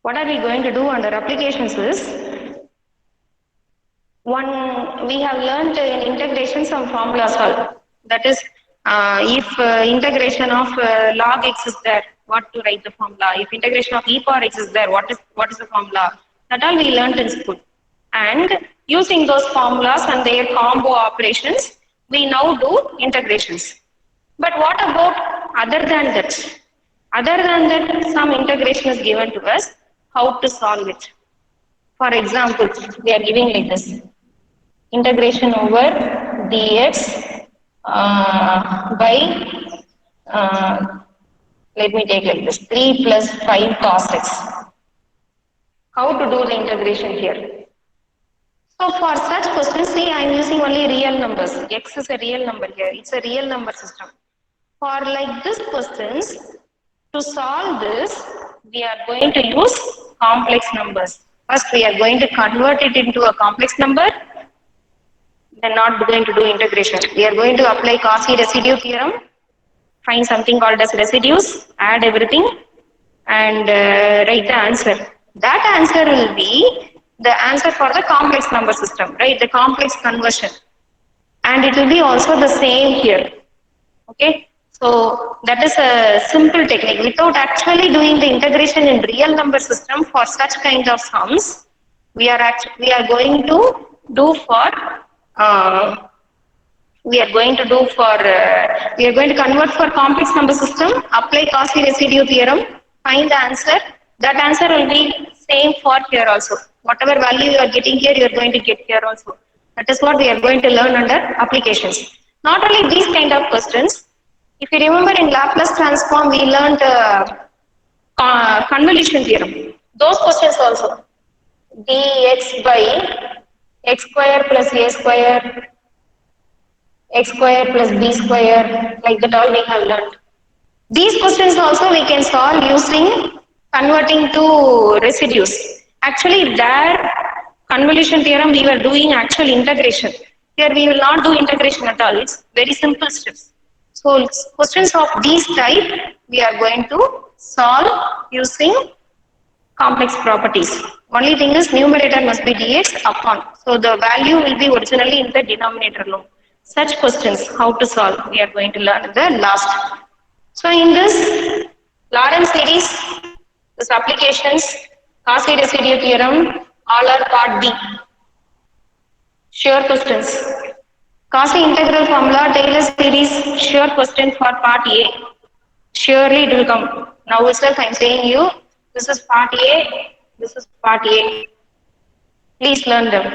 What are we going to do under applications is, one, we have learned in integration some formulas all. That is, if integration of log x is there, what to write the formula. If integration of e power x is there, what is the formula. That all we learned in school. And using those formulas and their combo operations, we now do integrations. But what about other than that? Other than that, some integration is given to us, how to solve it. For example, they are giving like this: integration over dx by, uh, let me take like this, 3 plus 5 cos x. How to do the integration here? So for such questions, see, I am using only real numbers. X is a real number here. It's a real number system. For like this questions, to solve this, we are going to use complex numbers. First, we are going to convert it into a complex number. Then not going to do integration. We are going to apply Cauchy residue theorem, find something called as residues, add everything, and write the answer. That answer will be the answer for the complex number system, right? The complex conversion. And it will be also the same here. Okay, so that is a simple technique. Without actually doing the integration in real number system for such kind of sums, we are going to do for uh, we are going to convert for complex number system, apply Cauchy residue theorem, find the answer. That answer will be same for here also. Whatever value you are getting here, you are going to get here also. That is what we are going to learn under applications. Not only these kind of questions. If you remember in Laplace transform, we learned convolution theorem. Those questions also. dx by x square plus a square, x square plus b square, like that all we have learned. These questions also we can solve using converting to residues. Actually, there convolution theorem we were doing actual integration. Here we will not do integration at all. It's very simple steps. So questions of these type we are going to solve using complex properties. Only thing is numerator must be dx upon. So the value will be originally in the denominator alone. Such questions, how to solve, we are going to learn in the last. So in this Lorentz series, this applications, Cauchy residue theorem, all are part B. Sure questions. Cauchy integral formula, Taylor series, sure question for part A. Surely it will come. Now itself I am saying you, this is part A, this is part A. Please learn them.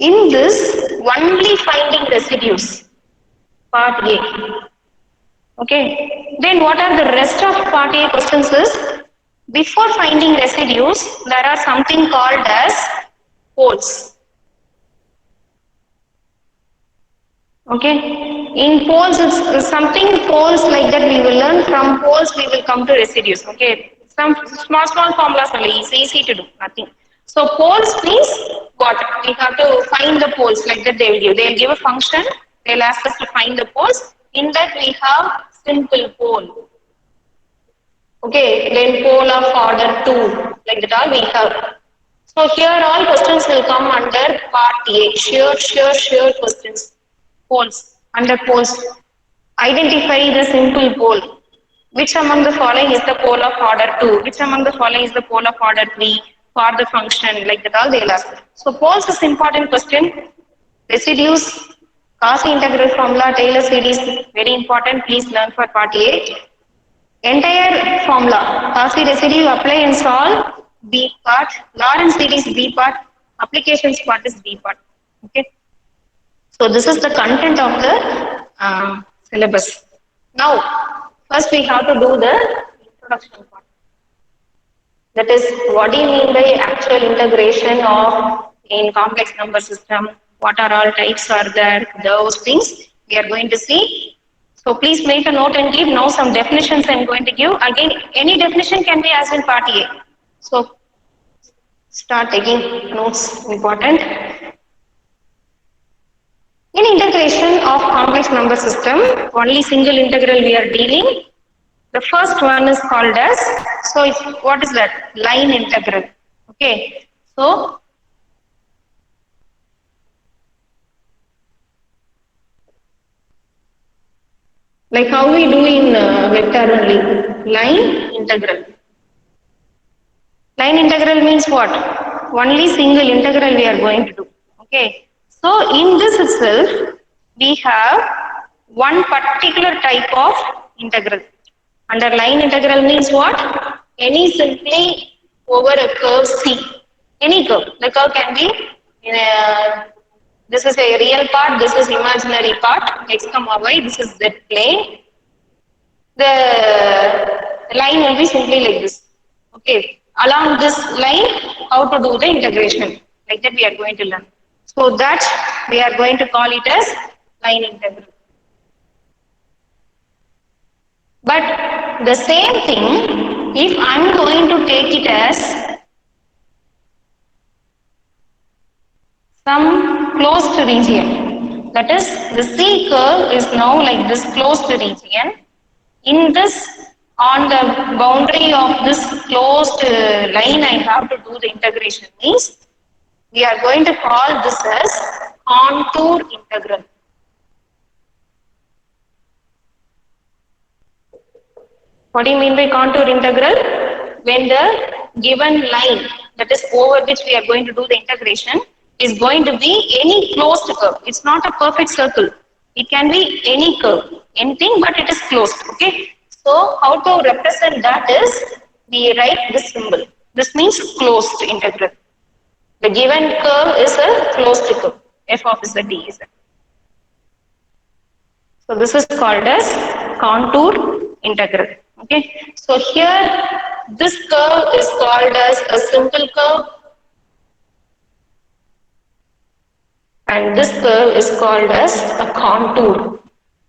In this, only finding residues, part A. Okay. Then what are the rest of part A questions is, before finding residues, there are something called as poles. Okay, in poles it's something poles like that we will learn. From poles we will come to residues. Okay, some small formulas only, it's easy to do, nothing. So poles means what? We have to find the poles, like that they'll give a function, they'll ask us to find the poles. In that we have simple pole. Okay, then pole of order 2, like that all we have. So here all questions will come under part A, sure questions. Poles, under poles. Identify the simple pole. Which among the following is the pole of order 2? Which among the following is the pole of order 3 for the function? Like that all they'll ask. So poles is important question. Residues, Cauchy integral formula, Taylor series, very important. Please learn for part A. Entire formula, Cauchy residue, apply and solve, B part. Lorentz series, B part. Applications part is B part. Okay. So this is the content of the syllabus. Now, first we have to do the introduction part. That is, what do you mean by actual integration of in complex number system? What are all types are there? Those things we are going to see. So please make a note and give now some definitions I am going to give. Again, any definition can be asked in part A. So start taking notes, important. In integration of complex number system, only single integral we are dealing. The first one is called as, so what is that? Line integral. Okay, so like how we do in vector only, line integral. Line integral means what? Only single integral we are going to do. Okay. So in this itself, we have one particular type of integral. Under line integral means what? Any simply over a curve C. Any curve. The curve can be in a, this is a real part, this is imaginary part, x comma y, this is z plane. The line will be simply like this. Okay. Along this line, how to do the integration. Like that we are going to learn. So that we are going to call it as line integral. But the same thing, if I am going to take it as some closed region, that is the C curve is now like this closed region. In this, on the boundary of this closed line, I have to do the integration means we are going to call this as contour integral. What do you mean by contour integral? When the given line that is over which we are going to do the integration is going to be any closed curve. It's not a perfect circle. It can be any curve, anything, but it is closed. Okay. So how to represent that is we write this symbol. This means closed integral. The given curve is a closed curve. F of z dz. So this is called as contour integral. Okay. So here this curve is called as a simple curve and this curve is called as a contour.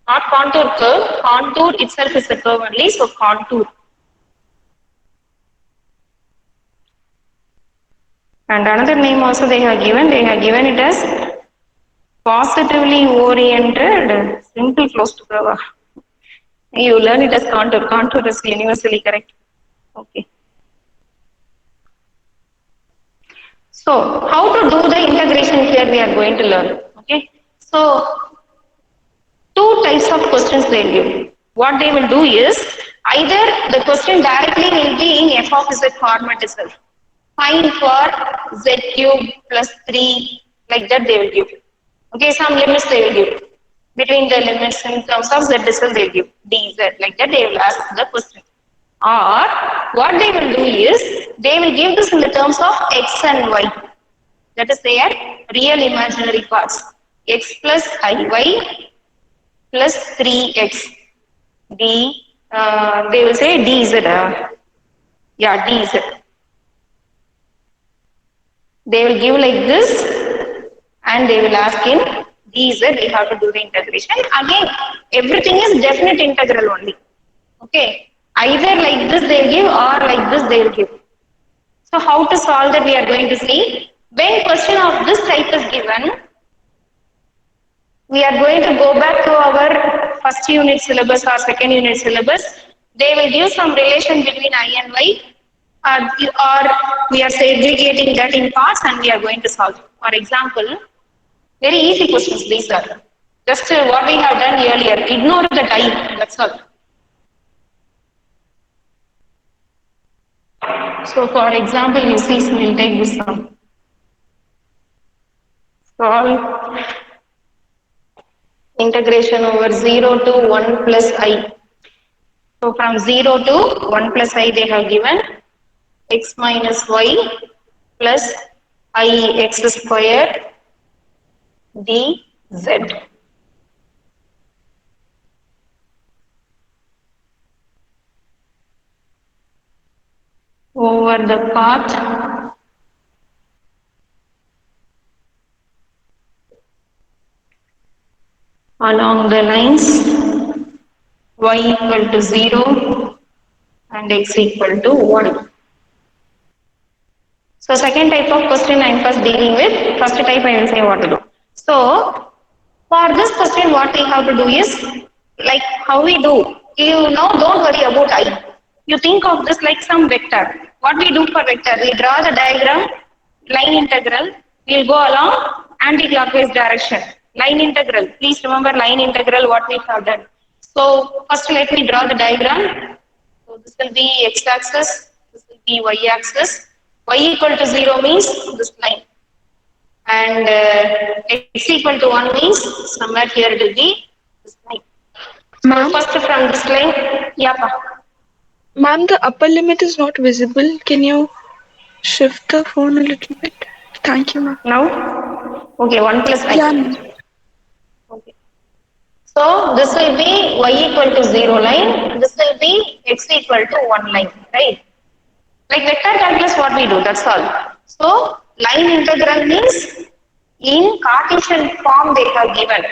Not contour curve, contour itself is a curve only, so contour. And another name also they have given it as positively oriented simple closed curve. You learn it as contour. Contour is universally correct. Okay. So, how to do the integration here we are going to learn. Okay. So, two types of questions they will give. What they will do is, either the question directly will be in f of z format itself. Find for z cube plus 3, like that they will give. Okay, some limits they will give. Between the limits in terms of z itself they will give dz, like that they will ask the question. Or what they will do is, they will give this in the terms of x and y. That is their real imaginary parts. X plus iy plus 3x. They will say dz. Yeah, dz. They will give like this and they will ask in dz, we have to do the integration. Again, everything is definite integral only. Okay. Either like this they will give or like this they will give. So how to solve that we are going to see. When question of this type is given, we are going to go back to our first unit syllabus or second unit syllabus. They will give some relation between I and Y, or we are segregating that in parts and we are going to solve. For example, very easy questions these are. Just what we have done earlier, ignore the time, that's all. So for example, you see, so we'll take this one. Solve integration over 0 to 1 plus I. So from 0 to 1 plus I they have given x minus y plus I x square dz. Over the path along the lines y equal to 0 and x equal to 1. So second type of question I am first dealing with. First type I will say what to do. So for this question what we have to do is like how we do. You know, don't worry about I. You think of this like some vector. What we do for vector? We draw the diagram, line integral. We'll go along anti-clockwise direction. Line integral. Please remember line integral. What we have done. So first, let me draw the diagram. So this will be x-axis. This will be y-axis. Y equal to 0 means this line, and x equal to 1 means somewhere here it will be this line. So Ma'am, first from this line, yeah, pa. ma'am, the upper limit is not visible. Can you shift the phone a little bit? Thank you, ma'am. Now, okay, 1 plus I. Yeah, ma'am. Okay. So this will be y equal to 0 line, this will be x equal to 1 line, right? Like vector calculus, what we do, that's all. So line integral means in Cartesian form they have given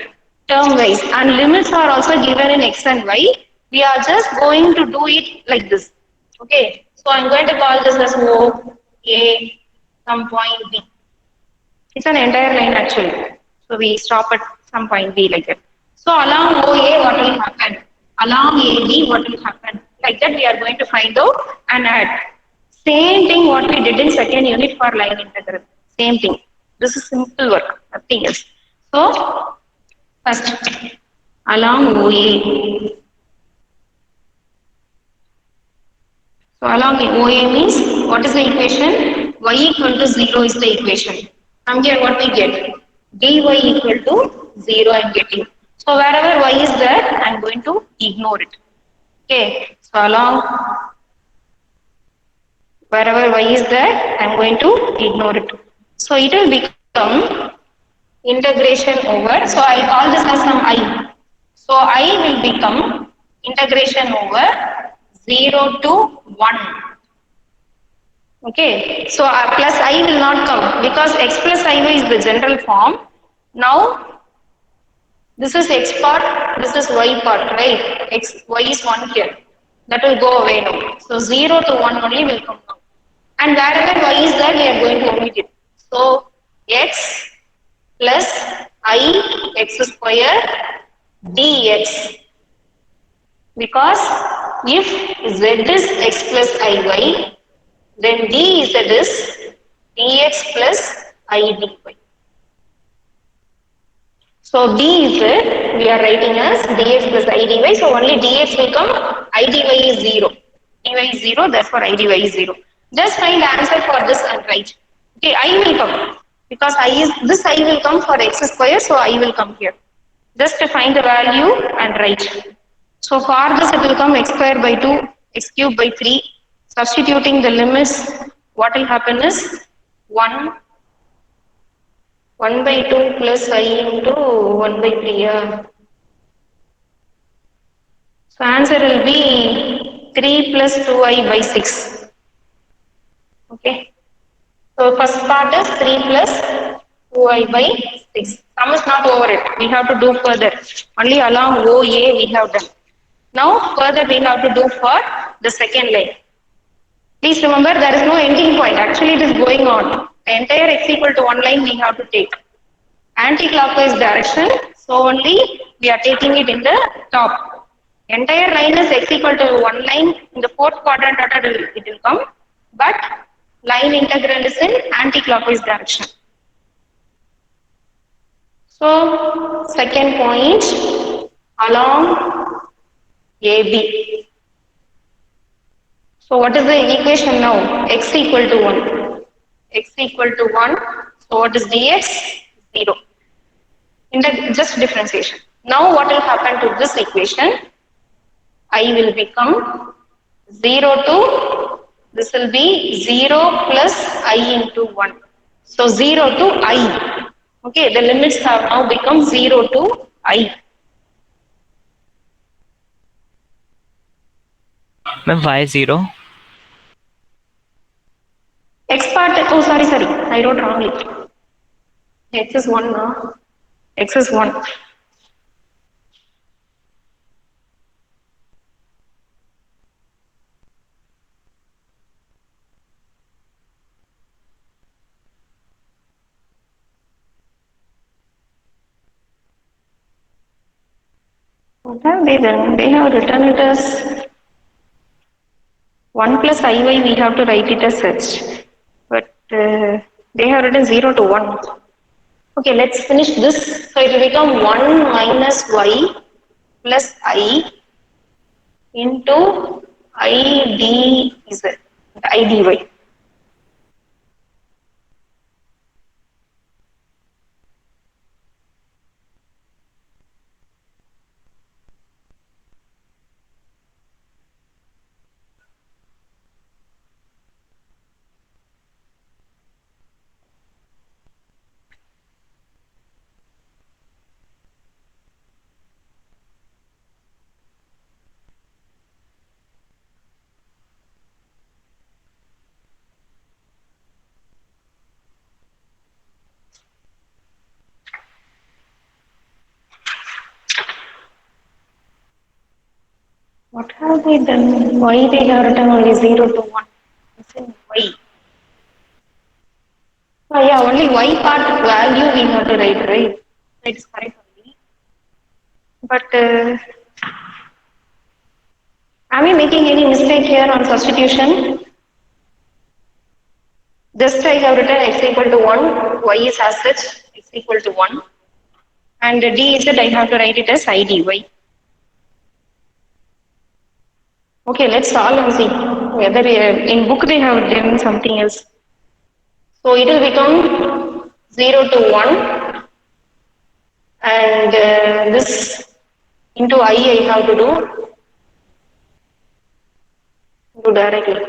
term wise, and limits are also given in x and y. We are just going to do it like this. Okay. So I'm going to call this as O, A, some point B. It's an entire line actually. So we stop at some point B like that. So along OA, what will happen? Along AB, what will happen? Like that, we are going to find out and add. Same thing what we did in second unit for line integral. Same thing. This is simple work, nothing else. So first, along OA. So along OA means what is the equation? Y equal to 0 is the equation. From here what we get? Dy equal to 0 I am getting. So wherever y is there, I am going to ignore it. Okay. So along wherever y is there, I am going to ignore it. So it will become integration over. So I will call this as some I. So I will become integration over 0 to 1. Okay, so plus I will not come because x plus iy is the general form. Now this is x part, this is y part, right? X, y is 1 here. That will go away now. So 0 to 1 only will come now. And wherever y is there, we are going to omit it. So x plus I x square dx, because if z is x plus iy, then dz is dx plus I dy. So dz we are writing as dx plus I dy. So only dx will come, I dy is 0. Dy is 0, therefore I dy is 0. Just find the answer for this and write. Okay, I will come. Because I is this I will come for x square, so I will come here. Just to find the value and write. So for this it will come x square by 2, x cube by 3. Substituting the limits, what will happen is 1, 1 by 2 plus I into 1 by 3. Yeah. So answer will be 3 plus 2I by 6. Okay. So first part is 3 plus 2I by 6. Sum is not over it. We have to do further. Only along OA we have done. Now further we have to do for the second line. Please remember there is no ending point. Actually it is going on. The entire x equal to 1 line we have to take. Anti-clockwise direction. So only we are taking it in the top. Entire line is x equal to 1 line. In the fourth quadrant it will come. But line integral is in anti-clockwise direction. So second point, along AB. So what is the equation now? X equal to 1. X equal to 1. So what is dx? 0. Just differentiation. Now what will happen to this equation? I will become 0 to, this will be 0 plus I into 1. So 0 to I. Okay, the limits have now become 0 to I. Ma'am, why 0? X part, oh sorry, I wrote wrongly. X is 1 now. X is 1. What have they done? They have written it as 1 plus iy we have to write it as such, but they have written 0 to 1. Okay, let's finish this. So it will become 1 minus y plus I into I dz, I dy. What have they done? Why they have written only 0 to 1? It's in y. Oh yeah, only y part value we have to write, right? That is correct only. But am I making any mistake here on substitution? Just I have written x equal to 1, y is as such, x equal to 1. And dz I have to write it as I dy. Okay, let's solve and see whether in book they have given something else. So it will become 0 to 1 and this into I have to do directly.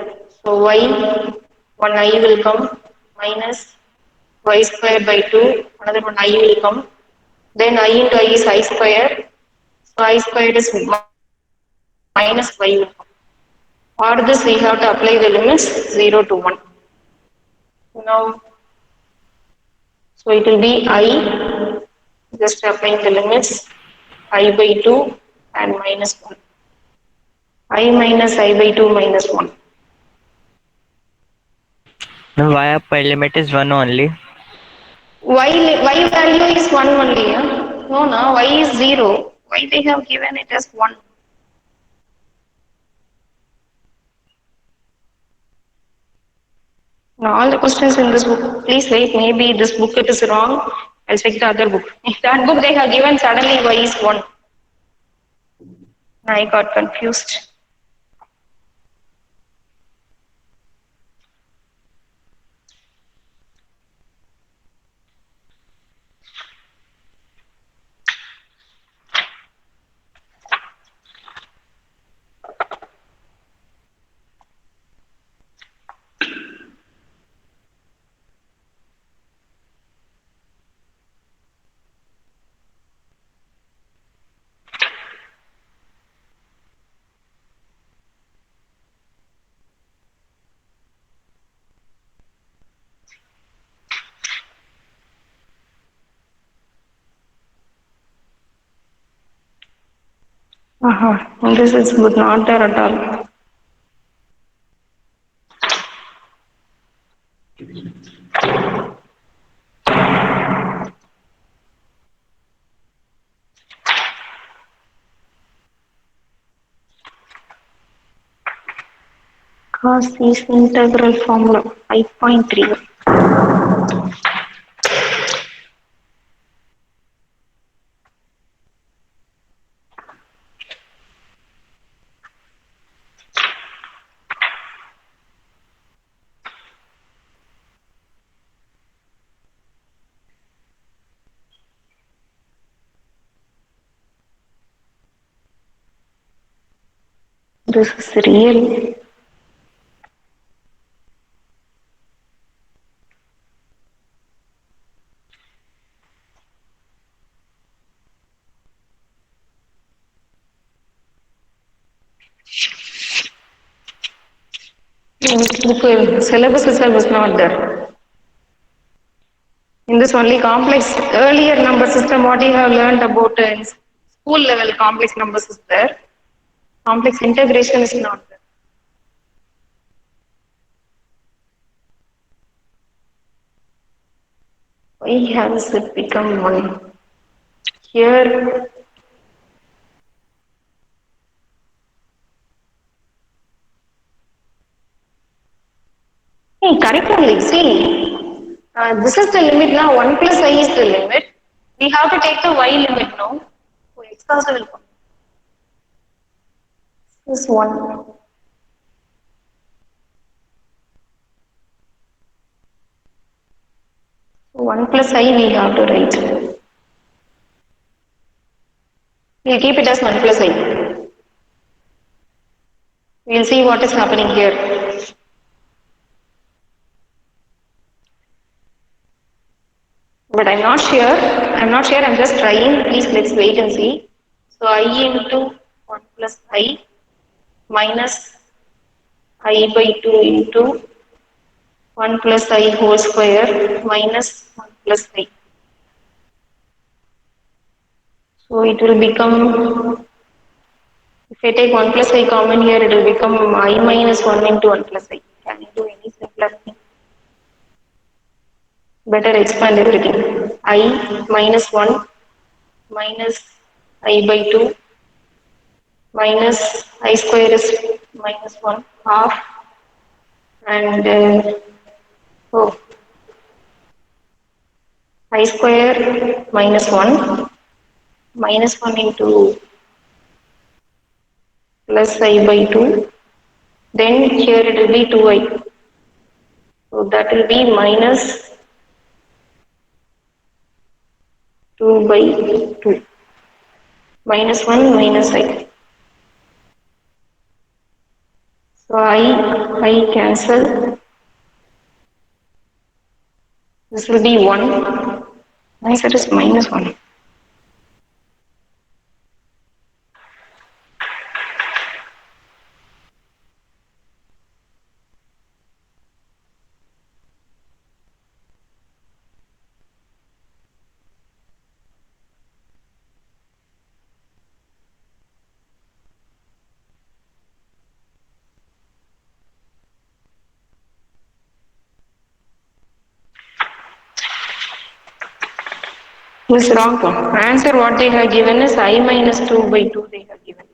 So y, 1 I will come minus y square by 2, another one I will come. Then I into I is I square. So I squared is minus y will come. For this we have to apply the limits 0 to 1. Now, so it will be I, just applying the limits I by 2 and minus 1. I minus I by 2 minus 1. Now y upper limit is 1 only. Y value is 1 only. No, no, y is 0. Why they have given it as 1? Now, all the questions in this book, please wait, maybe this book it is wrong. I'll check the other book. If that book they have given suddenly y is 1. I got confused. This is good, not there at all. Cos is integral formula 5.3. This is real. Book syllabus itself was not there. In this only complex earlier number system, what you have learned about in school level complex numbers is there. Complex integration is not there. Why has it become 1? Here, correct only. See, this is the limit now. 1 plus I is the limit. We have to take the y limit now. So x also will come. This is 1. So 1 plus I we have to write. We'll keep it as 1 plus I. We'll see what is happening here. But I'm not sure. I'm just trying. Please let's wait and see. So I into 1 plus I minus I by 2 into 1 plus I whole square minus 1 plus I. So it will become, if I take 1 plus I common here, it will become I minus 1 into 1 plus I. Can I do any simpler thing? Better expand everything. I minus 1 minus I by 2 minus I square is minus 1 half and oh, I square minus 1 minus 1 into plus I by 2, then here it will be 2I. So that will be minus 2 by 2, minus 1 minus I. So I cancel, this will be 1, answer is minus 1. This is wrong. Answer what they have given is I minus 2 by 2 they have given.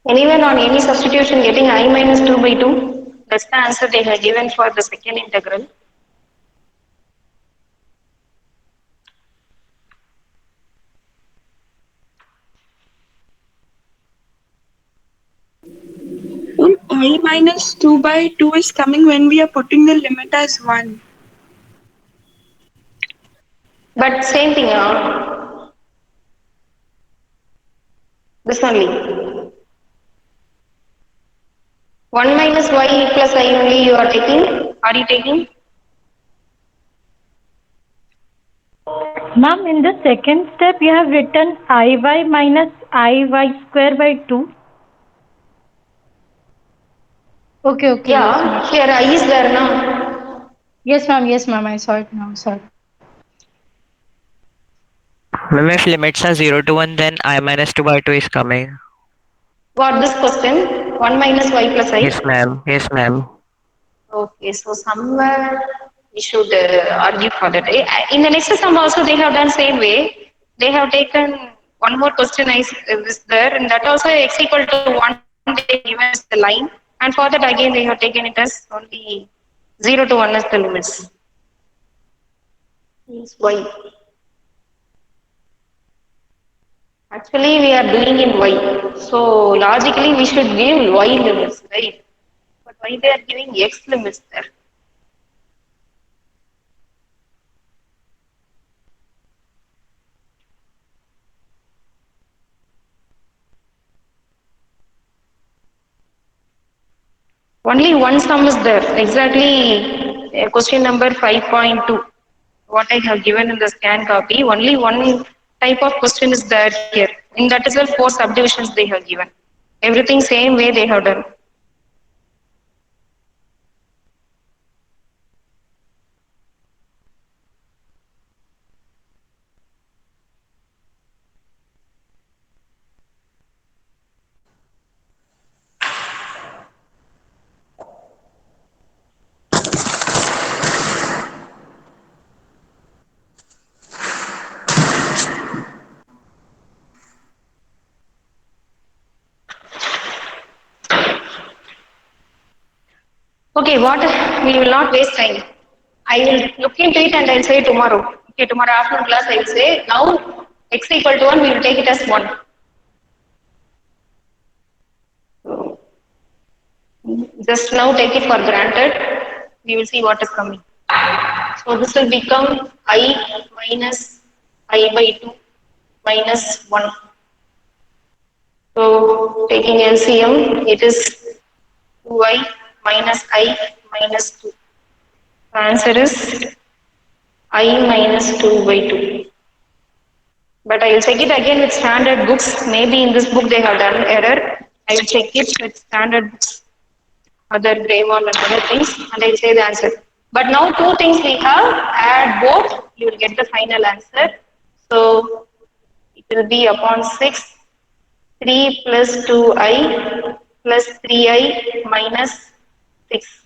Anyone on any substitution getting I minus 2 by 2? That's the answer they have given for the second integral. I minus 2 by 2 is coming when we are putting the limit as 1. But same thing, this only. 1 minus y plus I only you are taking? Are you taking? Ma'am, in the second step, you have written Iy minus Iy square by 2. Okay. Yeah, here I is there now. Yes, ma'am, I saw it now, sorry. Ma'am, if limits are 0 to 1, then I minus 2 by 2 is coming. What this question? 1 minus y plus I? Yes, ma'am. Yes, ma'am. Okay, so somewhere we should argue for that. In the next sum also they have done same way. They have taken one more question is there, and that also x equal to 1 they given as the line, and for that again they have taken it as only 0 to 1 as the limits. Means y. Actually, we are doing in y. So logically, we should give y limits, right? But why they are giving x limits there? Only one sum is there. Exactly, question number 5.2. What I have given in the scan copy, only one type of question is there here. In that is the four subdivisions they have given. Everything same way they have done. Okay, what we will not waste time. I will look into it and I'll say tomorrow. Okay, tomorrow afternoon class I will say now x equal to 1, we will take it as 1. Just now take it for granted. We will see what is coming. So this will become I minus I by 2 minus 1. So taking LCM, it is 2I minus I minus 2. The answer is I minus 2 by 2. But I will check it again with standard books. Maybe in this book they have done error. I will check it with standard books, other gray wall and other things, and I will say the answer. But now two things we have, add both, you will get the final answer. So it will be upon 6, 3 plus 2i plus 3i minus 6.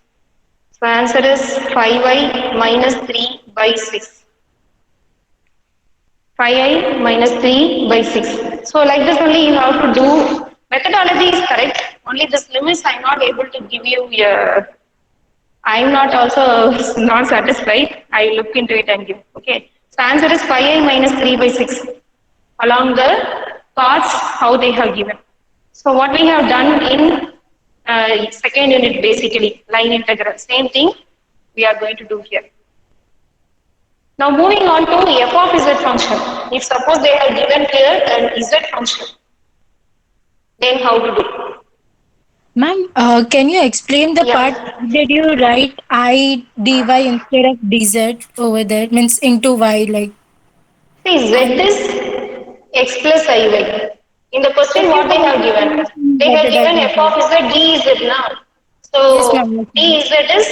So answer is 5i minus 3 by 6. 5i minus 3 by 6. So like this only you have to do. Methodology is correct. Only this limits I am not able to give you. I am not also not satisfied. I will look into it and give. Okay. So answer is 5i minus 3 by 6 along the parts how they have given. So what we have done in second unit basically line integral. Same thing we are going to do here. Now moving on to f of z function. If suppose they have given here an z function, then how to do? Ma'am, can you explain the Yeah. part? Did you write I dy instead of dz over there? Means into y, like See, z I. is x plus iy. In the question Can you what they have given? They write have it as given f well? of z dz now. Yes, So ma'am. Yes, ma'am. dz is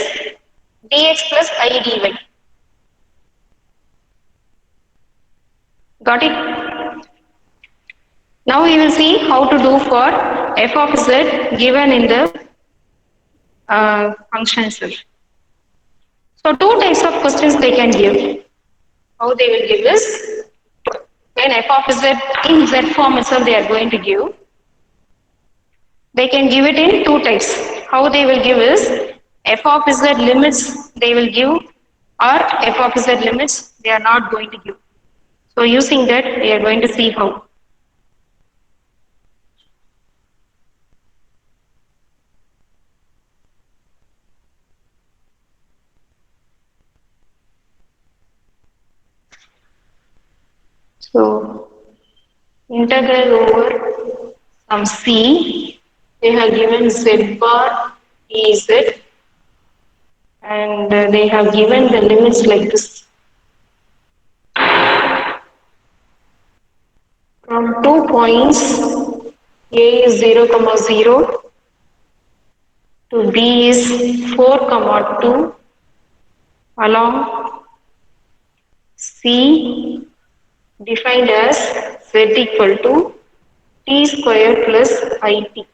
dx plus I dy. Got it? Now we will see how to do for f of z given in the function itself. So two types of questions they can give. How they will give is when f of z in z form itself they are going to give. They can give it in two types. How they will give is f of z limits they will give or f of z limits they are not going to give. So using that we are going to see how. So integral over some c, they have given z bar ez and they have given the limits like this. From 2 points, a is 0, comma 0 to b is 4, comma 2 along c defined as z equal to t square plus it.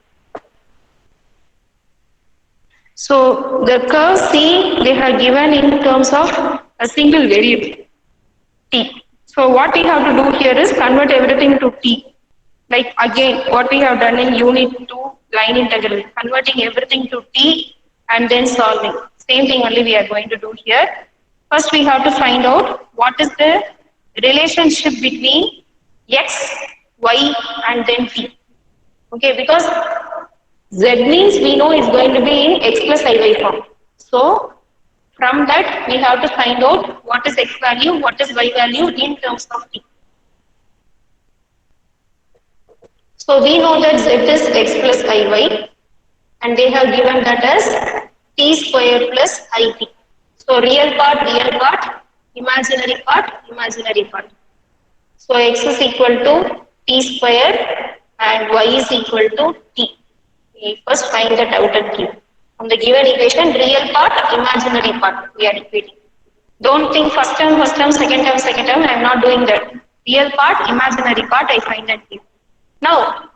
So the curve C they have given in terms of a single variable t. So what we have to do here is convert everything to t. Like again what we have done in unit 2 line integral, converting everything to t and then solving. Same thing only we are going to do here. First we have to find out what is the relationship between x, y and then t. Okay, because z means we know is going to be in x plus iy form. So from that we have to find out what is x value, what is y value in terms of t. So we know that z is x plus iy and they have given that as t square plus it. So real part, imaginary part, imaginary part. So x is equal to t square and y is equal to t. We first find that out and keep. From the given equation, real part, imaginary part, we are equating. Don't think first term, second term, I am not doing that. Real part, imaginary part, I find and keep. Now,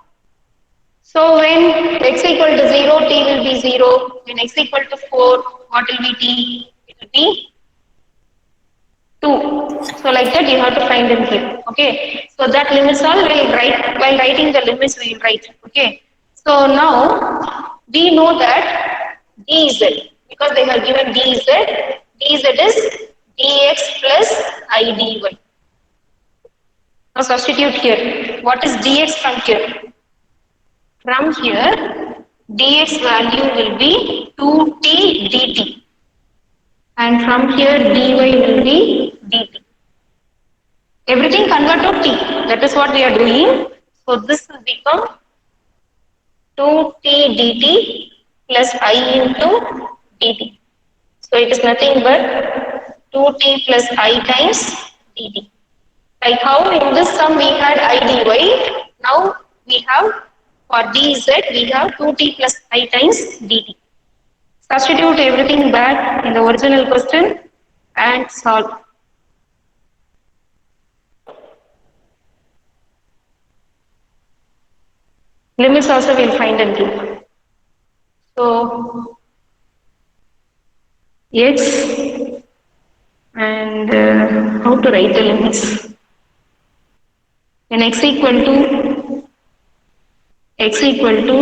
so when x equal to 0, t will be 0. When x equal to 4, what will be t? It will be 2. So like that you have to find and keep. Okay. So that limits all we will write. While writing the limits we will write. Okay. So now we know that dz, because they have given dz is dx plus I dy. Now substitute here. What is dx from here? From here, dx value will be 2t dt. And from here, dy will be dt. Everything convert to t. That is what we are doing. So this will become 2t dt plus I into dt. So it is nothing but 2t plus I times dt. Like how in this sum we had I dy, now we have for dz we have 2t plus I times dt. Substitute everything back in the original question and solve. Limits also we will find and keep. So x and how to write the limits? When x equal to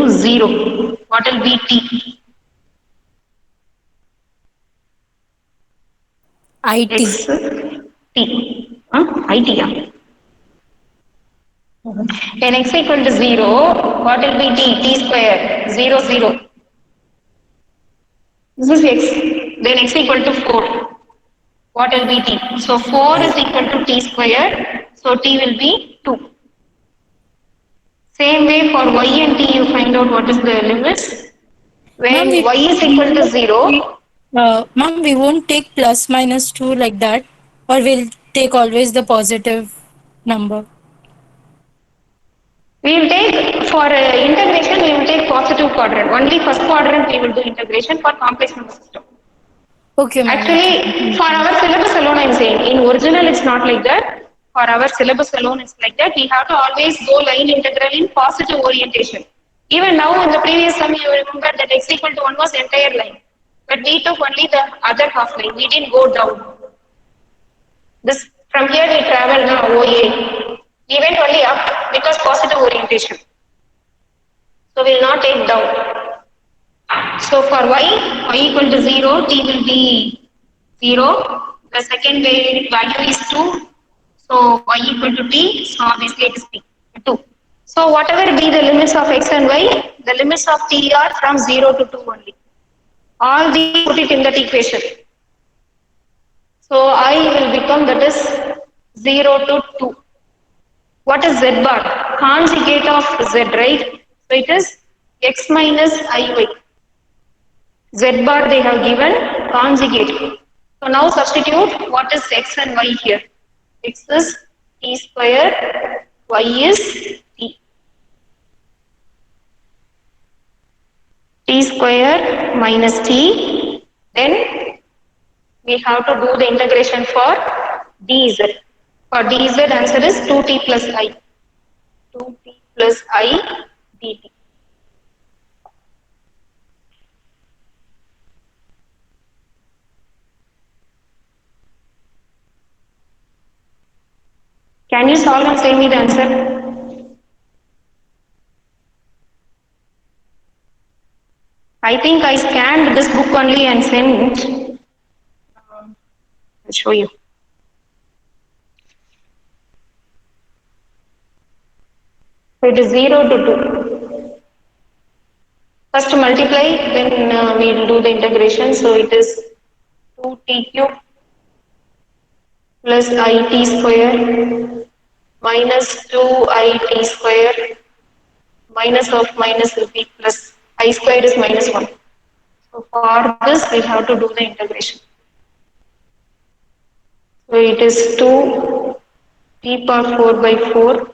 0, what will be t? X t. It, yeah. When x equal to 0, what will be t? T square, 0, 0. This is x. Then x equal to 4. What will be t? So 4 is equal to t square. So t will be 2. Same way for y and t, you find out what is the limits. Ma'am, When y is equal to 0, ma'am, we won't take plus minus 2 like that, or we'll take always the positive number. we will take for integration, we will take positive quadrant. Only first quadrant we will do integration for complex number system. Okay, ma'am. Actually, for our syllabus alone, I'm saying. In original, it's not like that. For our syllabus alone, it's like that. We have to always go line integral in positive orientation. Even now, in the previous sum, you remember that x equal to 1 was entire line. But we took only the other half line. We didn't go down. This from here we travel now, OA. We went only up because positive orientation. So we will not take down. So for y equal to 0, t will be 0. The second value is 2. So y equal to t, so obviously it is t, 2. So whatever be the limits of x and y, the limits of t are from 0 to 2 only. All these put it in that equation. So I will become that is 0 to 2. What is z bar? Conjugate of z, right? So it is x minus iy. Z bar they have given conjugate. So now substitute what is x and y here. X is t square, y is t. T square minus t. Then we have to do the integration for dz. For dz answer is 2t plus I. 2t plus I dt. Can you solve and send me the answer? I think I scanned this book only and sent. I'll show you. So it is 0 to 2. First multiply, then we'll do the integration. So it is 2t cube plus it square minus 2it square minus of minus will be plus I squared is minus 1. So for this we have to do the integration. So it is 2 t power 4 by 4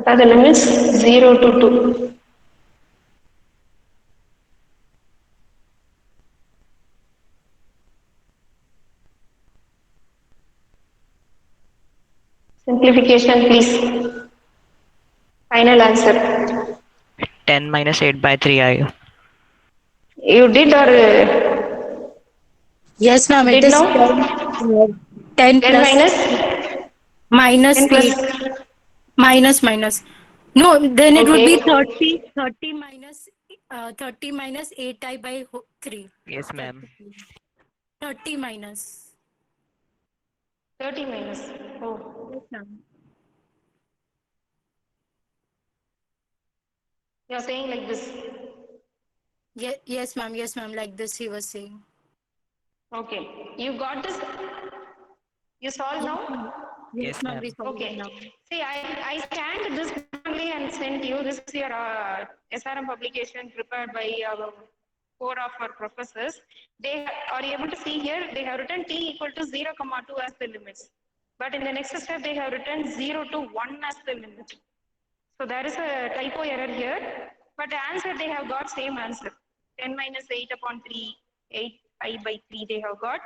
what are the limits? 0 to 2. Simplification please. Final answer. 10 minus 8 by 3i. You did or Yes, ma'am. It did is now? 10 10 plus minus minus 10 plus. 8 minus. No, then it would be Okay. 30 minus 30 minus 8i by 3. Yes, ma'am. 30 minus. 30 minus. Oh. Yes, ma'am. You are saying like this. Yes, ma'am. Yes, ma'am. Like this he was saying. Okay. You got this? You solved now? Yes, Ma'am, ma'am. we solved it Okay. now. See, I scanned this only and sent you. This is your SRM publication prepared by four of our professors. They are able to see here, they have written t equal to 0, comma 2 as the limits. But in the next step, they have written 0 to 1 as the limit. So there is a typo error here. But the answer, they have got same answer. 10 minus 8 upon 3, 8i by 3 they have got.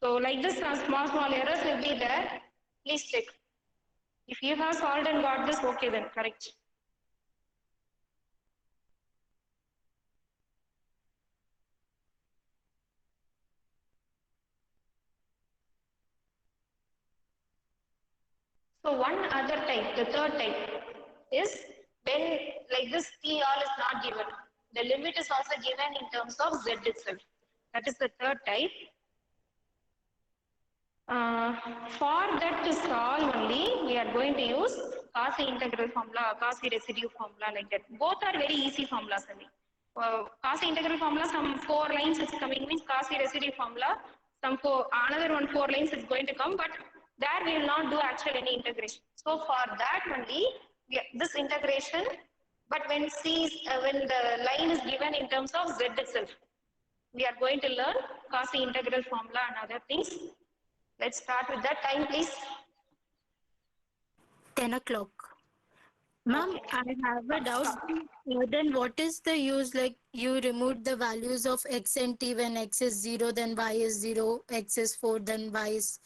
So like this, small errors will be there. Please check. If you have solved and got this, okay then, correct. So one other type, the third type is when like this T all is not given. The limit is also given in terms of Z itself. That is the third type. For that to solve only, we are going to use Cauchy integral formula, Cauchy residue formula like that. Both are very easy formulas only. Cauchy integral formula, some 4 lines is coming means Cauchy residue formula. Another 4 lines is going to come, but there we will not do actual any integration. So for that only, this integration, but when when the line is given in terms of Z itself, we are going to learn Cauchy integral formula and other things. Let's start with that time, please. 10 o'clock. Ma'am, I have a doubt. Then what is the use? Like you removed the values of x and t when x is 0, then y is 0, x is 4, then y is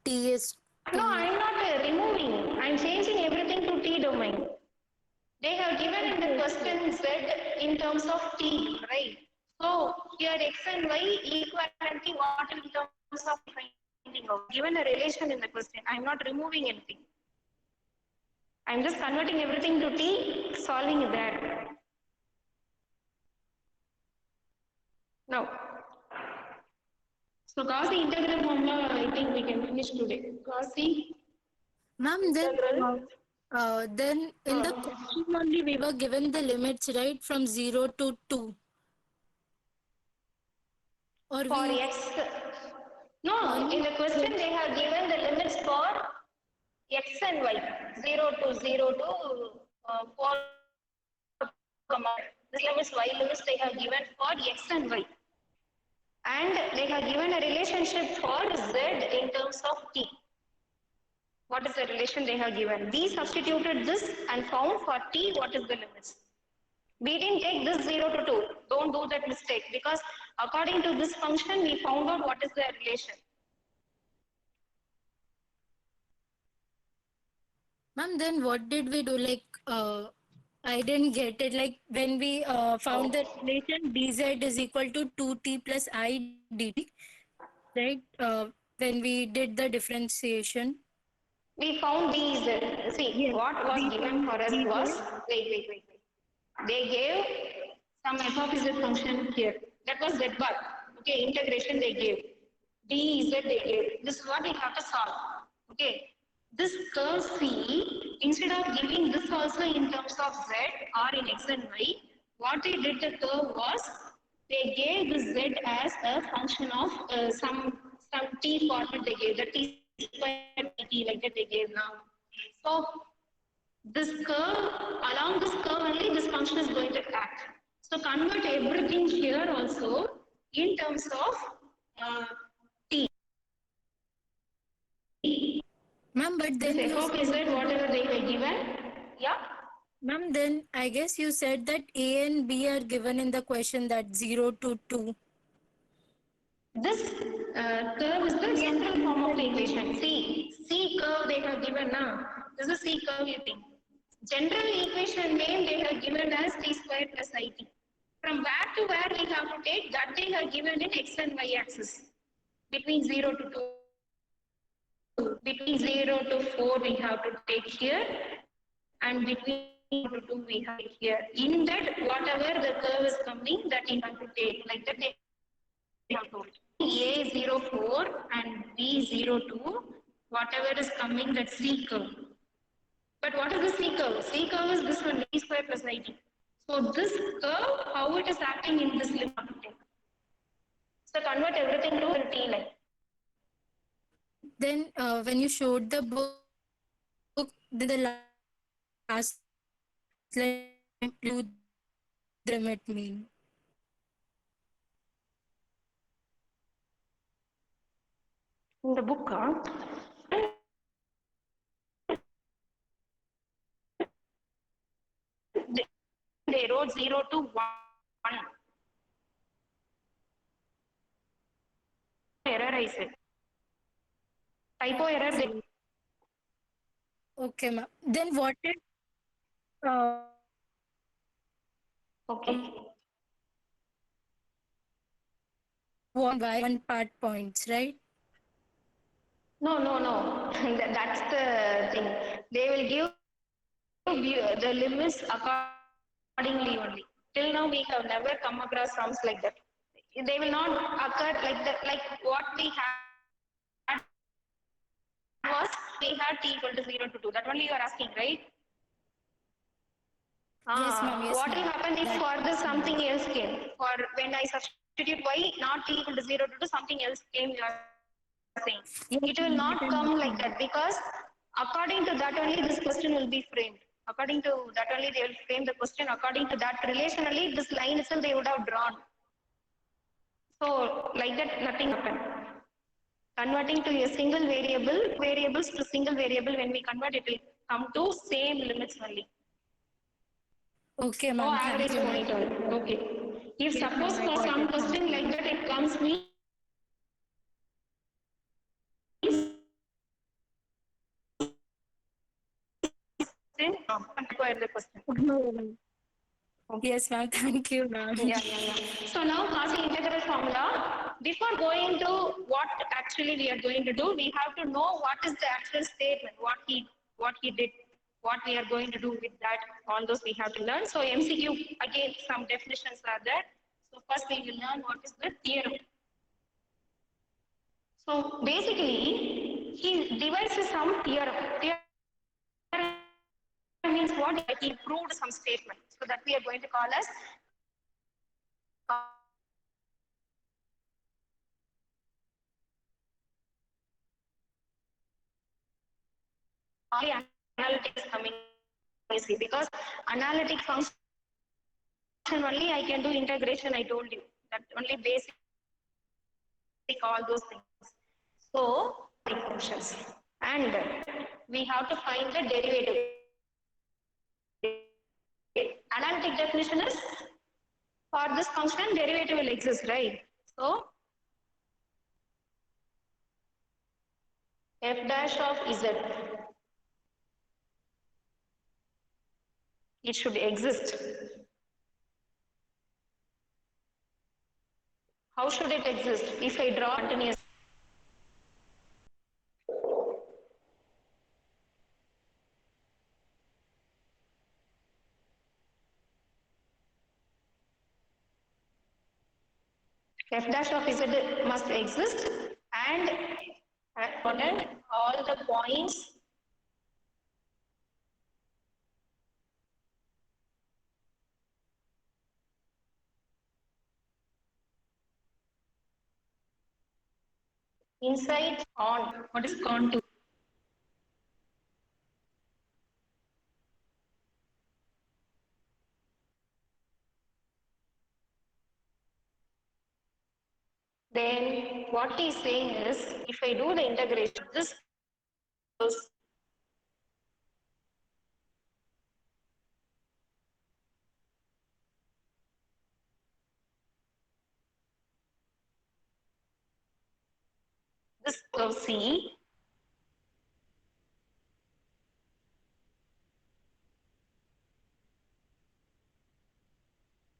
t is No, 2. I'm not removing. I'm changing everything to T domain. They have given in the question Z in terms of T, right? So here x and y equality, what in terms of finding out? Given a relation in the question. I'm not removing anything. I'm just converting everything to T, solving it there. Now, so Cauchy integral formula, I think we can finish today. Cauchy Ma'am, integral. then in the question only we were given the limits, right, from 0 to 2. Or For we x, no, in the question they have given the limits for x and y, 0 to 0 to 4, this limits, y limits they have given for x and y. And they have given a relationship for z in terms of t. What is the relation they have given? We substituted this and found for t what is the limits. We didn't take this 0 to 2. Don't do that mistake because according to this function, we found out what is the relation. Ma'am, then what did we do? Like, I didn't get it. Like, when we found the relation dz is equal to 2t plus I dt, right? When we did the differentiation. We found these. See, Yes, what was we given found for us was, dz. wait. They gave some f of z function here. That was z bar. Okay, integration they gave. dz they gave. This is what we have to solve. Okay, this curve C, instead of giving this also in terms of z or in x and y, what they did the curve was they gave this z as a function of some t format they gave, the t square t like that they gave now. So this curve, along this curve only this function is going to act. So convert everything here also in terms of uh, t. Ma'am, but This then f you of z whatever they were given, yeah. ma'am, then I guess you said that A and B are given in the question, that 0 to 2. This curve is the general form of the equation. See, C curve they have given now. This is C curve you think. General equation name they have given as t square plus it. From where to where we have to take that they have given in x and y axis. Between 0 to 2. Between 0 to 4 we have to take here, and between 2 to 2 we have to take here. In that whatever the curve is coming that we have to take, like that they have told. A04 and B02, whatever is coming, that C curve. But what is the C curve? C curve is this one, d square plus it. So this curve, how it is acting in this limit? So convert everything to t line. Then when you showed the book, then the last line do the limit mean. In the book, they wrote 0 to 1. Error I said. Typo error. Okay, ma'am. Then what is uh, Okay. one part points, right? No. That's the thing. They will give the limits accordingly only. Till now, we have never come across sums like that. They will not occur like that. Like what we had was we had t equal to 0 to 2. That only you are asking, right? Yes, ma'am. Yes, What will ma'am. happen if That for this something else came? For when I substitute y not t equal to 0 to 2, something else came, you are saying. yes, It will ma'am. not come like that because according to that only this question will be framed. According to that only they will frame the question. According to that relationally, this line itself they would have drawn. So like that nothing happened. Converting to a single variable, variables to single variable, when we convert it will come to same limits only. Okay, Oh, ma'am. Thank average you, point ma'am. only. Okay. If Yes, suppose ma'am. I for got some it. Thank question you. like that it comes means then acquire the question. Yes, ma'am. Thank you, ma'am. Yeah. So now Cauchy integral formula. Before going to what actually we are going to do, we have to know what is the actual statement, what he did, what we are going to do with that. All those we have to learn. So MCQ again, some definitions are there. So first we will learn what is the theorem. So basically, he devises some theorem. Theorem means what? He proved some statement. So that we are going to call as only analytic is coming easy because analytic function only I can do integration. I told you that only basic all those things. So functions and we have to find the derivative. Analytic definition is for this function derivative will exist, right? So f dash of z, it should exist. How should it exist? If I draw continuous, f dash of z must exist and important all the points inside on. What is contour? Then what he's saying is, if I do the integration, this goes this curve C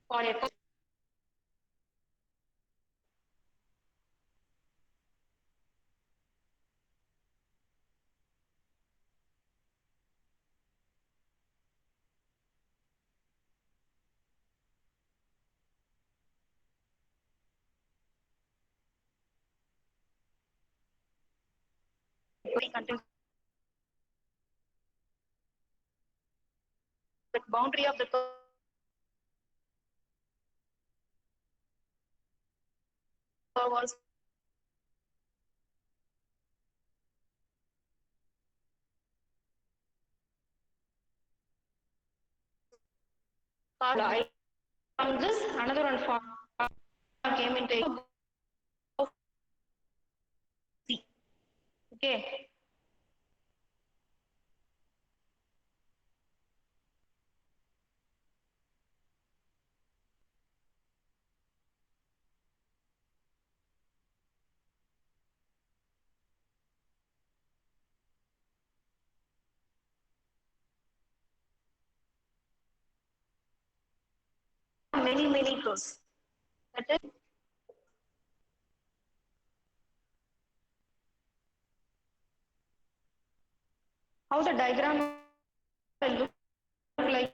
for a contains the boundary of the curve also I from this another one came into C. Okay. Many curves. That is how the diagram will look like.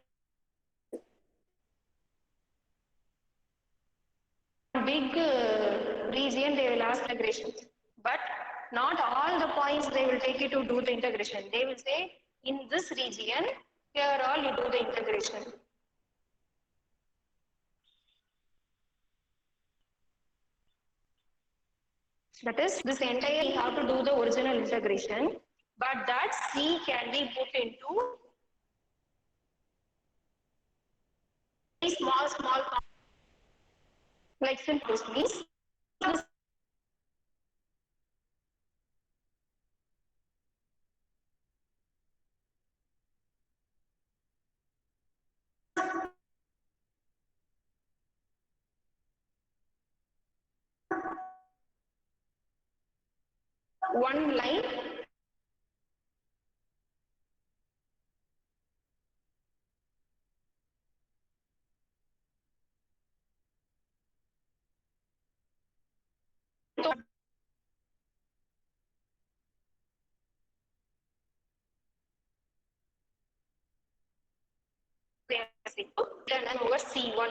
Big region they will ask integration, but not all the points they will take you to do the integration. They will say in this region here all you do the integration. That is this entire you have to do the original integration, but that C can be put into small like simple means one line then over C1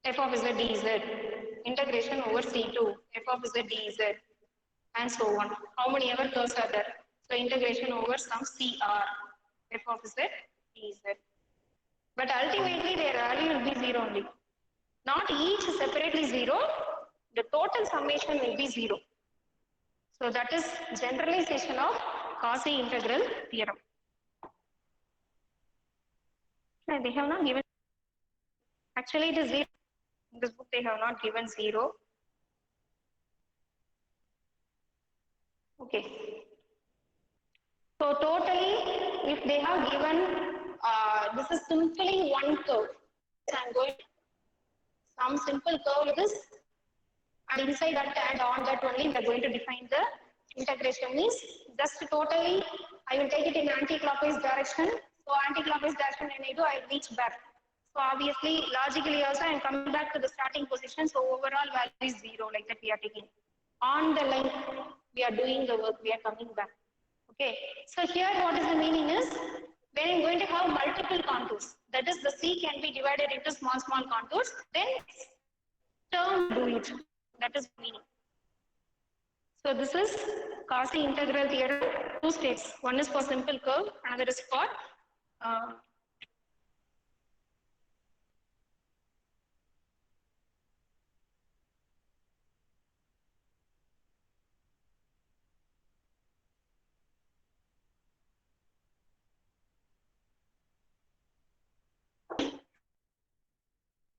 f of z dz integration over C2 f of z dz and so on. How many ever curves are there? So integration over some CR f of z dz. But ultimately their value will be 0 only. Not each separately 0, the total summation will be 0. So that is generalization of Cauchy integral theorem. And they have not given, actually it is 0. In this book they have not given 0. Okay. So totally, if they have given, this is simply one curve. I am going some simple curve is, and inside that and on that only we are going to define the integration means just totally, I will take it in anti-clockwise direction. So anti-clockwise direction when I do, I reach back. So obviously, logically also I am coming back to the starting position. So overall value is 0 like that we are taking. On the line, we are doing the work, we are coming back. Okay, so here what is the meaning is, when I'm going to have multiple contours, that is the C can be divided into small contours, then term do it. That is meaning. So this is Cauchy integral theorem. Two states. One is for simple curve, another is for uh,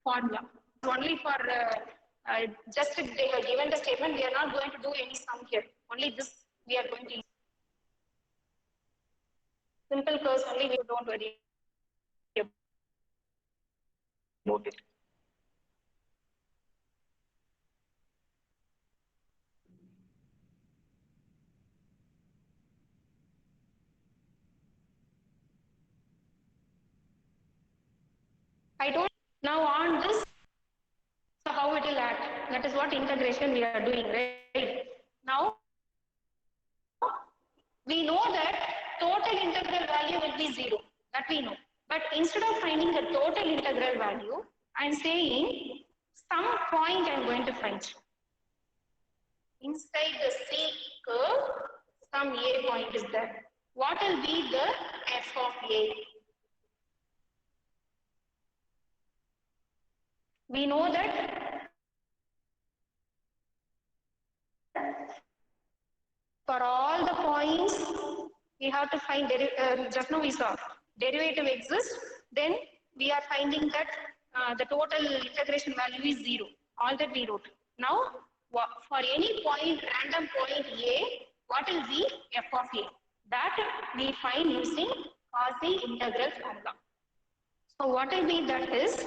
formula. Only for just if they have given the statement, we are not going to do any sum here. Only this we are going to use. Simple curves only, we don't worry about it. I don't now on this. So how it will act? That is what integration we are doing, right? Now we know that total integral value will be zero. That we know. But instead of finding the total integral value, I am saying some point I am going to find. Inside the C curve, some A point is there. What will be the f of A? We know that for all the points, we have to find, just now we saw, derivative exists, then we are finding that the total integration value is zero. All that we wrote. Now, for any point, random point A, what will be f of A? That we find using Cauchy integral formula. So what will be that is,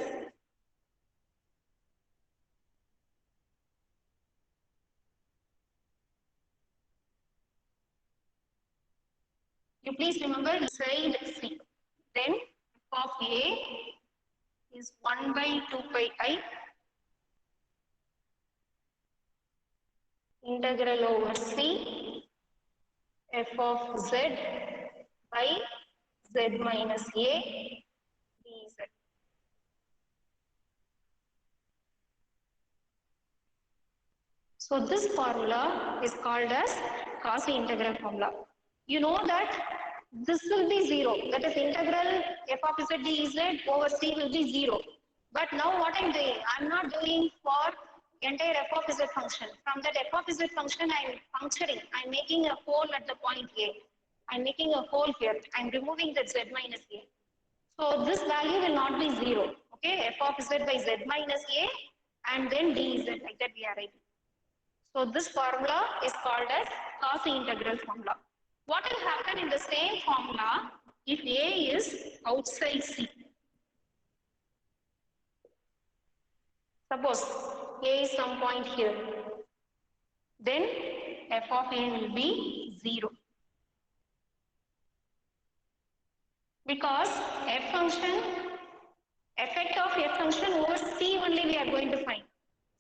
you please remember inside C. Then f of A is 1 by 2 pi I integral over C f of z by z minus A dz. So this formula is called as Cauchy integral formula. You know that this will be zero. That is integral f of z dz over C will be zero. But now what I'm doing? I'm not doing for entire f of z function. From that f of z function, I'm puncturing. I'm making a hole at the point A. I'm making a hole here. I'm removing that z minus A. So this value will not be zero. Okay, f of z by z minus A and then dz, like that we are writing. So this formula is called as Cauchy integral formula. What will happen in the same formula if A is outside C? Suppose A is some point here. Then f of A will be 0. Because f function, effect of f function over C only we are going to find.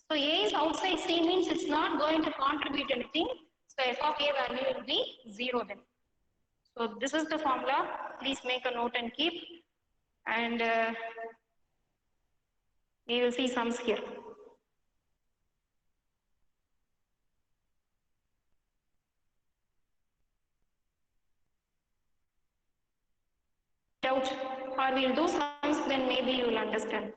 So A is outside C means it's not going to contribute anything. So f of A value will be 0 then. So this is the formula. Please make a note and keep. And we will see sums here. Doubt or we'll do sums, then maybe you will understand.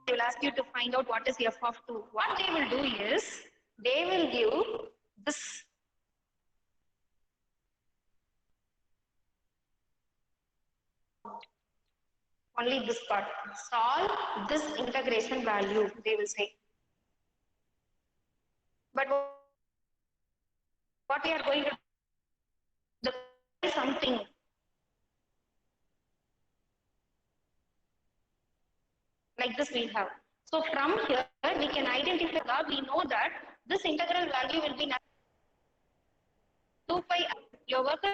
They will ask you to find out what is f of 2. What they will do is, they will give this only this part. Solve this integration value, they will say. But what we are going to the something like this we have. So from here we can identify, we know that this integral value will be 2 pi. Your work is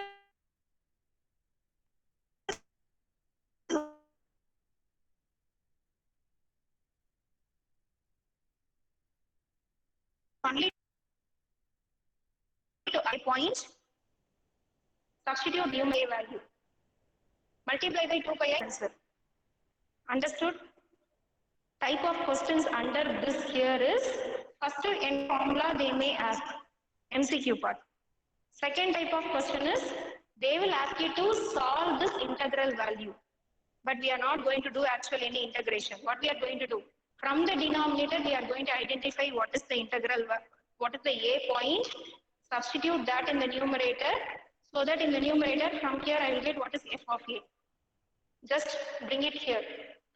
only to I points, substitute numerator value, multiply by 2 pi answer. Understood? Type of questions under this here is, first in formula they may ask, MCQ part. Second type of question is, they will ask you to solve this integral value. But we are not going to do actual any integration. What we are going to do? From the denominator, we are going to identify what is the integral, what is the a point, substitute that in the numerator, so that in the numerator, from here I will get what is f of a. Just bring it here.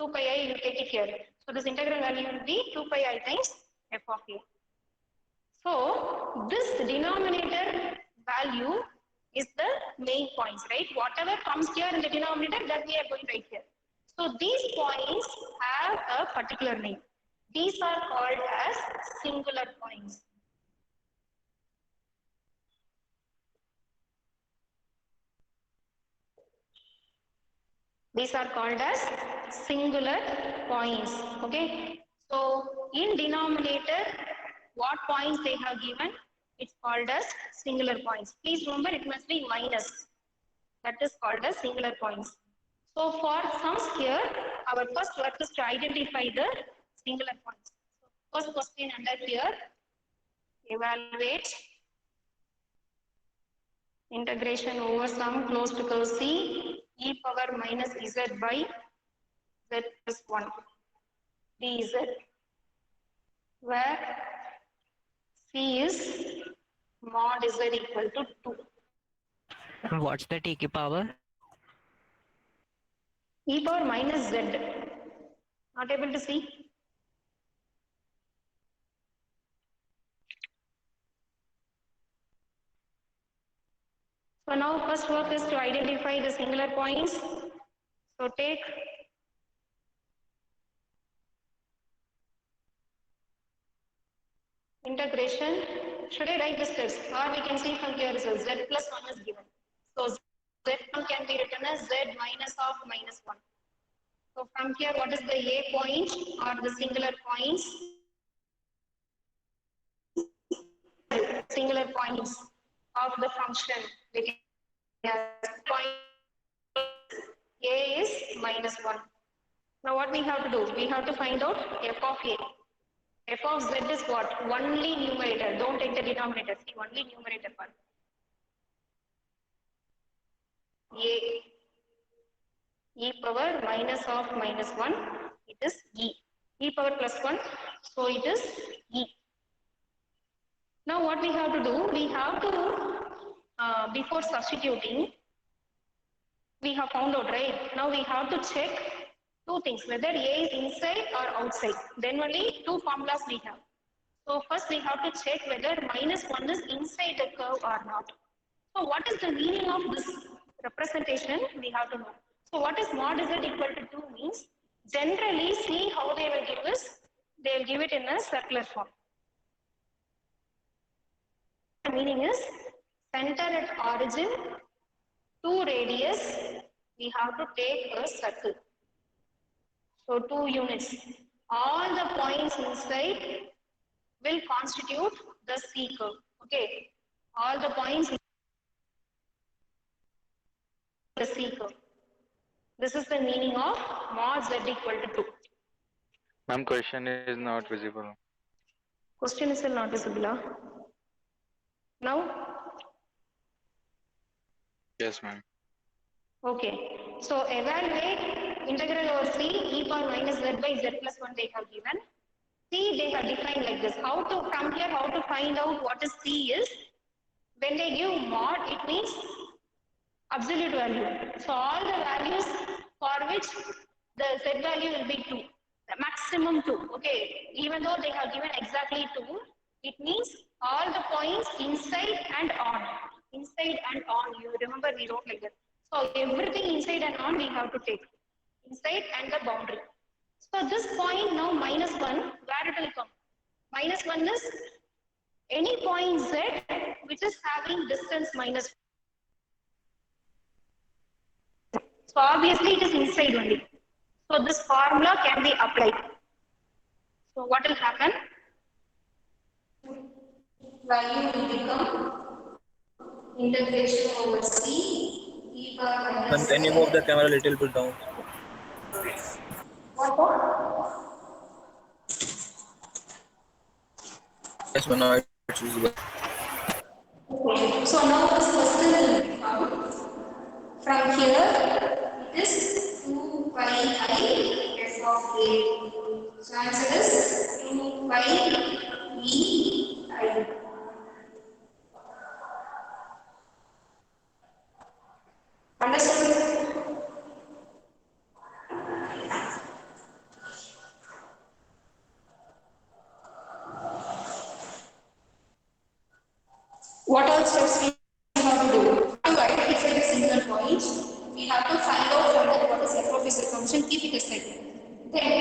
2 pi I, you take it here. So this integral value will be 2 pi I times f of a. So this denominator value is the main points, right? Whatever comes here in the denominator, that we are going right here. So these points have a particular name. These are called as singular points. These are called as singular points. Okay. So in denominator, what points they have given? It's called as singular points. Please remember, it must be minus. That is called as singular points. So for sums here, our first work is to identify the singular points. So first question under here, evaluate integration over sum closed curve C e power minus z by z plus 1 dz, where C is mod z equal to 2. What's the t power? E power minus z. Not able to see? So now first work is to identify the singular points. So take integration. Should I write the steps? Or we can see from here results. Z plus 1 is given. So Z1 can be written as Z minus of minus 1. So from here, what is the A point or the singular points? Singular points of the function. We can point A is minus 1. Now what we have to do? We have to find out f of A. F of z is what? Only numerator. Don't take the denominator. See, only numerator part. A. E power minus of minus 1. It is E. E power plus 1. So it is E. Now what we have to do? We have to, before substituting, we have found out, right? Now we have to check two things, whether A is inside or outside. Then only two formulas we have. So first we have to check whether minus 1 is inside the curve or not. So what is the meaning of this representation? We have to know. So what is mod z equal to 2 means? Generally, see how they will give us. They will give it in a circular form. The meaning is center at origin, 2 radius, we have to take a circle. So 2 units. All the points inside will constitute the C curve. Okay. All the points in the C curve. This is the meaning of mod z equal to 2. Ma'am, question is not visible. Question is still not visible. Huh? Now? Yes, ma'am. Okay. So evaluate integral over C e power minus z by z plus 1 they have given. C they have defined like this. How to come here, how to find out what is C is? When they give mod, it means absolute value. So all the values for which the z value will be 2. The maximum 2. Okay. Even though they have given exactly 2, It means all the points inside and on. Inside and on. You remember we wrote like that. So everything inside and on we have to take. Inside and the boundary. So this point now -1, where it will come? -1 is any point z which is having distance -1. So obviously it is inside only. So this formula can be applied. So what will happen? Value will become integration over c e power Ma'am, minus can you move the camera a little bit down? Yes, ma'am, now it's visible. Okay. So now this question will become from here it is 2 pi I f of a. So answer is 2 pi e I. Understood? What all steps we have to do? To identify the single point, we have to find out from that what is f of z function, keep it aside. Then,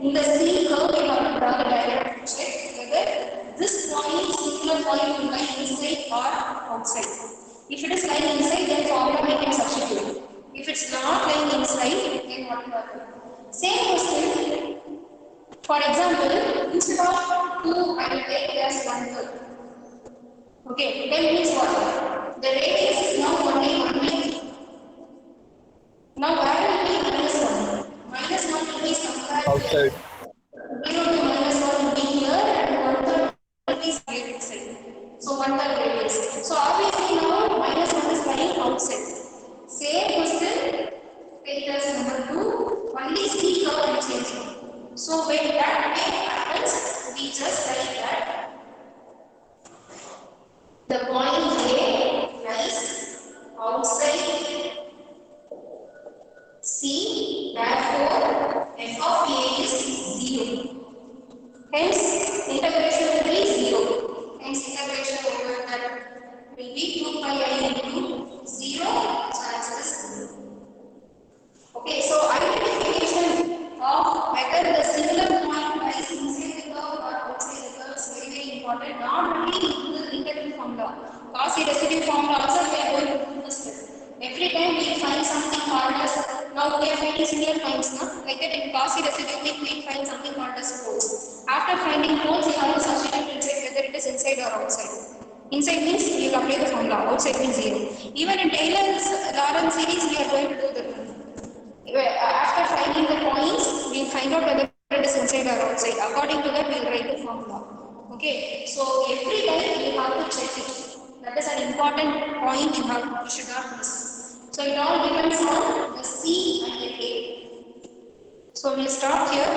in the C curve, we have to draw the diagram to check whether this point, singular point will lie inside or outside. If it is lying inside, then formula we can substitute. If it's not lying inside, then what will happen? Same question. For example, instead of 2, I will take as 1/3. Okay, then means what? The radius is now only 1 meter. Now where will be -1? -1 will be somewhere here. Outside. 0 to -1 will be here and 1/3 will be here inside. So 1/3 radius. So obviously now -1 is lying outside. Same question, take as number 2, only C curve and change it. So when that way happens, we just write that the point A lies outside C, therefore f of A is 0. Hence, integration will be 0. Hence, integration over that will be 2 pi I into 0. So, answer is 0. Okay, so identification of whether the singular point lies inside the curve or outside the curve is very, very important. Not only in the integral formula, Cauchy residue formula also we are going to do this step. Every time we find something called as, now we are finding singular points, no? Like that in Cauchy residue we find something called as poles. After finding poles, we have to substitute and check whether it is inside or outside. Inside means you will apply the formula, outside means 0. Even in Taylor's Lorentz series, we are going to do the after finding the points, we will find out whether it is inside or outside. According to that, we will write the formula. Okay, so every time you have to check it. That is an important point you should not miss. So it all depends on the C and the A. So we will stop here.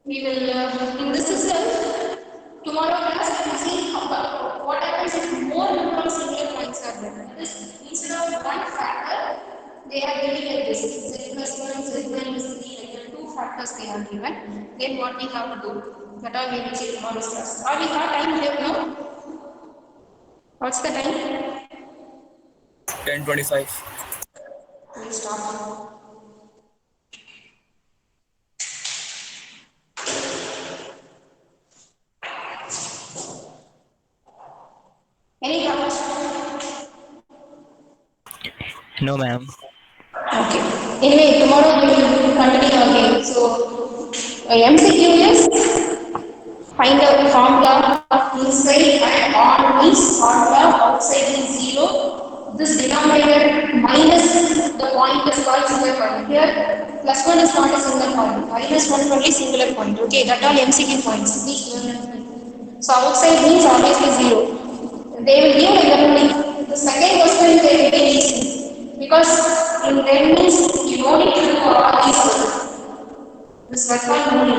We will, in this itself, tomorrow class we will see what happens if more number of singular points are there. That is, instead of one factor, they are giving like this, z plus 1, z minus 3, like the two factors they are given. Then what we have to do? That all we will see tomorrow's class. Are we have time here now? What's the time? 10:25. We will stop. Any doubts? No, ma'am. Okay. Anyway, tomorrow we will continue again. So, MCQ is find the formula inside and on means formula, outside is 0. This denominator minus the point is called singular point. Here, plus 1 is not a single point. Minus 1 is only singular point. Okay, that all MCQ points. So, outside means obviously 0. They will give like that only. The second question they will give easy. Because in them means you don't need to do all these work. This is one only.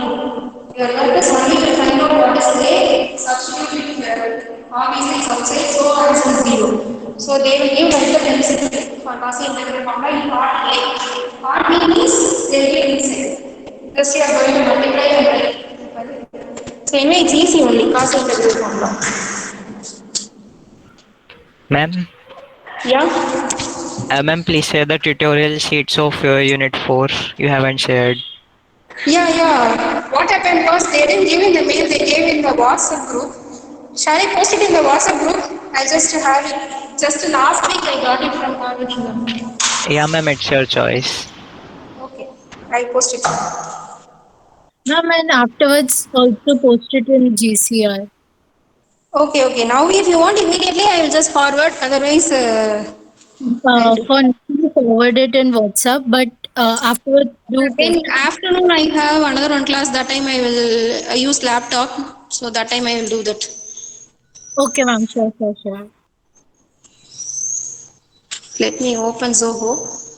Your work is only to find out what is there, substitute it here. Obviously it's outside, so answer is 0. So they will give like the MCQ for Cauchy integral formula in part A. Part B means they will give inside. Just you are going to multiply and write. So anyway, it's easy only, cos integral formula. Ma'am, Yeah? ma'am, please share the tutorial sheets of Unit 4 you haven't shared. Yeah. What happened was they didn't give in the mail, they gave in the WhatsApp group. Shall I post it in the WhatsApp group? I just have it. Just last week I got it from Parvati. Yeah, ma'am, it's your choice. Okay. I post it. Ma'am, and afterwards also post it in GCR. Okay, okay. Now if you want immediately, I will just forward. Otherwise, I'll do. For now, forward it in WhatsApp, but afterwards do post. In afternoon, I have another one class. That time I will use laptop. So that time I will do that. Okay, ma'am. Sure, sure, sure. Let me open Zoho.